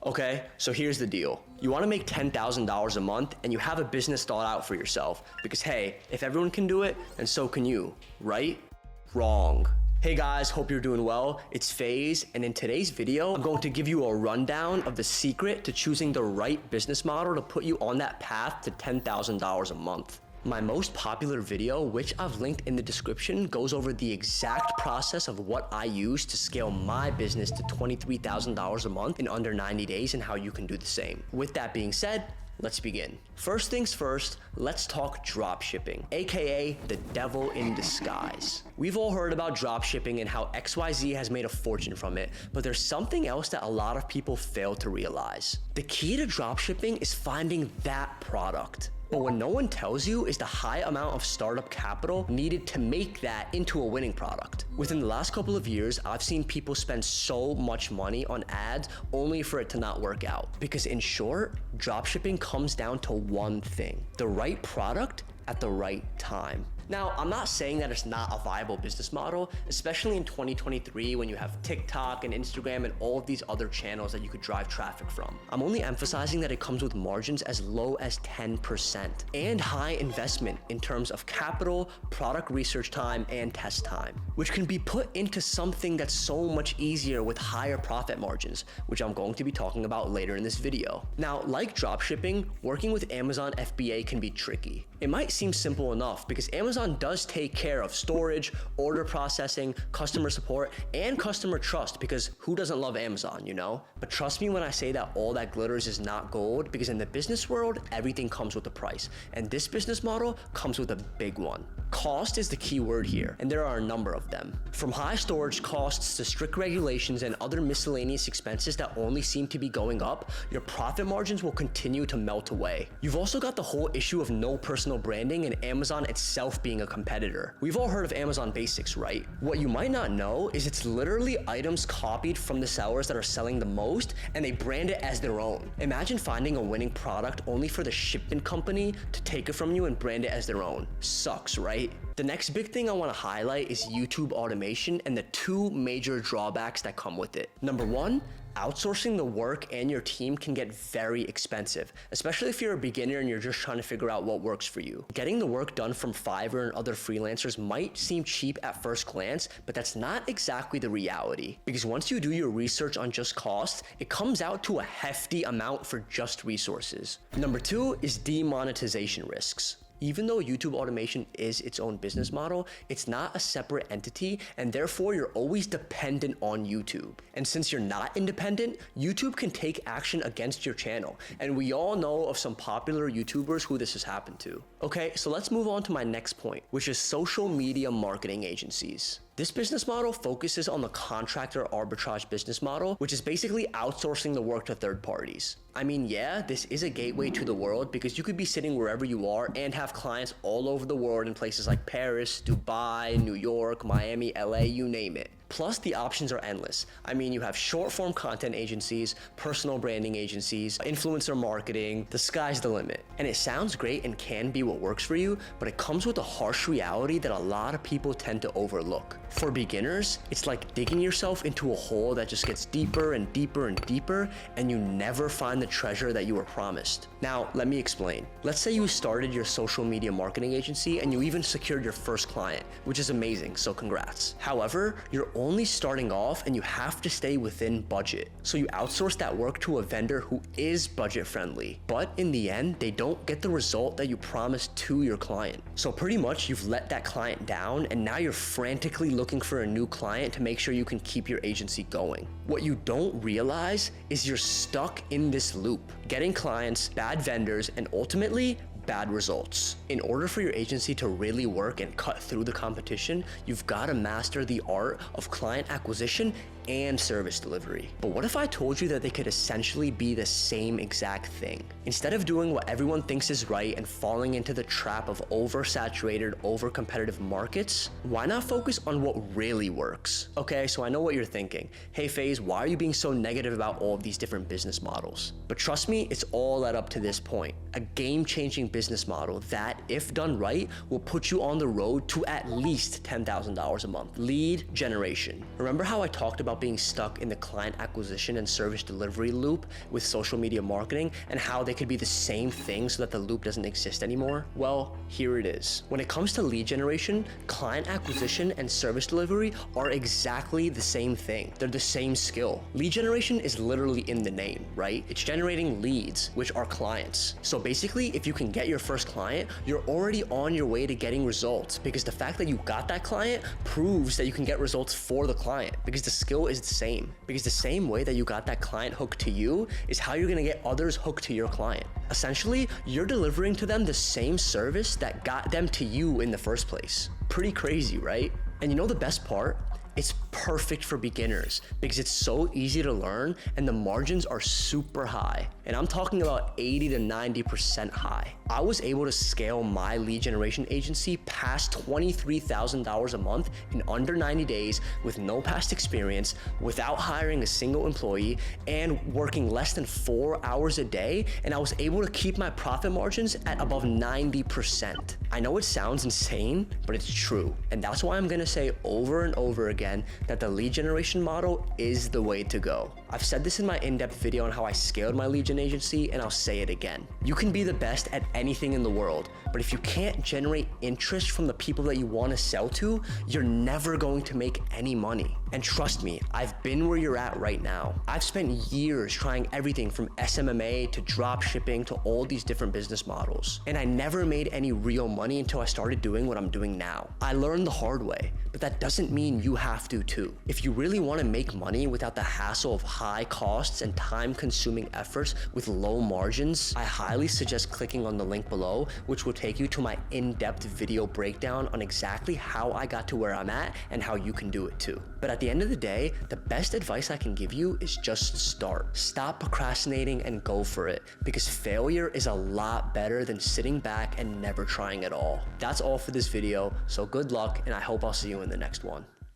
Okay, so here's the deal. You wanna make $10,000 a month and you have a business thought out for yourself because hey, if everyone can do it, then so can you, right? Wrong. Hey guys, hope you're doing well. It's FaZe, and in today's video, I'm going to give you a rundown of the secret to choosing the right business model to put you on that path to $10,000 a month. My most popular video, which I've linked in the description, goes over the exact process of what I use to scale my business to $23,000 a month in under 90 days and how you can do the same. With that being said, let's begin. First things first, let's talk dropshipping, aka the devil in disguise. We've all heard about dropshipping and how XYZ has made a fortune from it, but there's something else that a lot of people fail to realize. The key to dropshipping is finding that product. But what no one tells you is the high amount of startup capital needed to make that into a winning product. Within the last couple of years, I've seen people spend so much money on ads only for it to not work out. Because in short, dropshipping comes down to one thing: the right product at the right time. Now, I'm not saying that it's not a viable business model, especially in 2023 when you have TikTok and Instagram and all of these other channels that you could drive traffic from. I'm only emphasizing that it comes with margins as low as 10% and high investment in terms of capital, product research time, and test time, which can be put into something that's so much easier with higher profit margins, which I'm going to be talking about later in this video. Now, like dropshipping, working with Amazon FBA can be tricky. It might seem simple enough because Amazon does take care of storage, order processing, customer support, and customer trust, because who doesn't love Amazon, you know? But trust me when I say that all that glitters is not gold, because in the business world, everything comes with a price. And this business model comes with a big one. Cost is the key word here, and there are a number of them. From high storage costs to strict regulations and other miscellaneous expenses that only seem to be going up, your profit margins will continue to melt away. You've also got the whole issue of no personal branding and Amazon itself being a competitor. We've all heard of Amazon Basics, right? What you might not know is it's literally items copied from the sellers that are selling the most, and they brand it as their own. Imagine finding a winning product only for the shipment company to take it from you and brand it as their own. Sucks, right? The next big thing I want to highlight is YouTube automation and the two major drawbacks that come with it. Number one, outsourcing the work and your team can get very expensive, especially if you're a beginner and you're just trying to figure out what works for you. Getting the work done from Fiverr and other freelancers might seem cheap at first glance, but that's not exactly the reality. Because once you do your research on just costs, it comes out to a hefty amount for just resources. Number two is demonetization risks. Even though YouTube automation is its own business model, it's not a separate entity, and therefore you're always dependent on YouTube. And since you're not independent, YouTube can take action against your channel. And we all know of some popular YouTubers who this has happened to. Okay, so let's move on to my next point, which is social media marketing agencies. This business model focuses on the contractor arbitrage business model, which is basically outsourcing the work to third parties. I mean, yeah, this is a gateway to the world because you could be sitting wherever you are and have clients all over the world in places like Paris, Dubai, New York, Miami, LA, you name it. Plus, the options are endless. I mean, you have short-form content agencies, personal branding agencies, influencer marketing, the sky's the limit. And it sounds great and can be what works for you, but it comes with a harsh reality that a lot of people tend to overlook. For beginners, it's like digging yourself into a hole that just gets deeper and deeper and deeper, and you never find the treasure that you were promised. Now, let me explain. Let's say you started your social media marketing agency and you even secured your first client, which is amazing, so congrats. However, you're only starting off and you have to stay within budget. So you outsource that work to a vendor who is budget friendly, but in the end, they don't get the result that you promised to your client. So pretty much you've let that client down, and now you're frantically looking for a new client to make sure you can keep your agency going. What you don't realize is you're stuck in this loop, getting clients, bad vendors, and ultimately bad results. In order for your agency to really work and cut through the competition, you've got to master the art of client acquisition and service delivery. But what if I told you that they could essentially be the same exact thing? Instead of doing what everyone thinks is right and falling into the trap of oversaturated, over-competitive markets, why not focus on what really works? Okay, so I know what you're thinking. Hey FaZe, why are you being so negative about all of these different business models? But trust me, it's all led up to this point. A game-changing business model that, if done right, will put you on the road to at least $10,000 a month. Lead generation. Remember how I talked about about being stuck in the client acquisition and service delivery loop with social media marketing and how they could be the same thing so that the loop doesn't exist anymore? Well, here it is. When it comes to lead generation, client acquisition and service delivery are exactly the same thing. They're the same skill. Lead generation is literally in the name, right? It's generating leads, which are clients. So basically, if you can get your first client, you're already on your way to getting results, because the fact that you got that client proves that you can get results for the client, because the skill is the same. Because the same way that you got that client hooked to you is how you're gonna get others hooked to your client. Essentially, you're delivering to them the same service that got them to you in the first place. Pretty crazy, right? And you know the best part? It's perfect for beginners because it's so easy to learn and the margins are super high. And I'm talking about 80 to 90% high. I was able to scale my lead generation agency past $23,000 a month in under 90 days with no past experience, without hiring a single employee, and working less than 4 hours a day. And I was able to keep my profit margins at above 90%. I know it sounds insane, but it's true. And that's why I'm gonna say over and over again that the lead generation model is the way to go. I've said this in my in-depth video on how I scaled my lead gen agency, and I'll say it again. You can be the best at anything in the world, but if you can't generate interest from the people that you want to sell to, you're never going to make any money. And trust me, I've been where you're at right now. I've spent years trying everything from SMMA to drop shipping to all these different business models, and I never made any real money until I started doing what I'm doing now. I learned the hard way, but that doesn't mean you have to too. If you really want to make money without the hassle of high costs and time-consuming efforts with low margins, I highly suggest clicking on the link below, which will take you to my in-depth video breakdown on exactly how I got to where I'm at and how you can do it too. But at the end of the day, the best advice I can give you is just start. Stop procrastinating and go for it, because failure is a lot better than sitting back and never trying at all. That's all for this video, so good luck, and I hope I'll see you in the next one.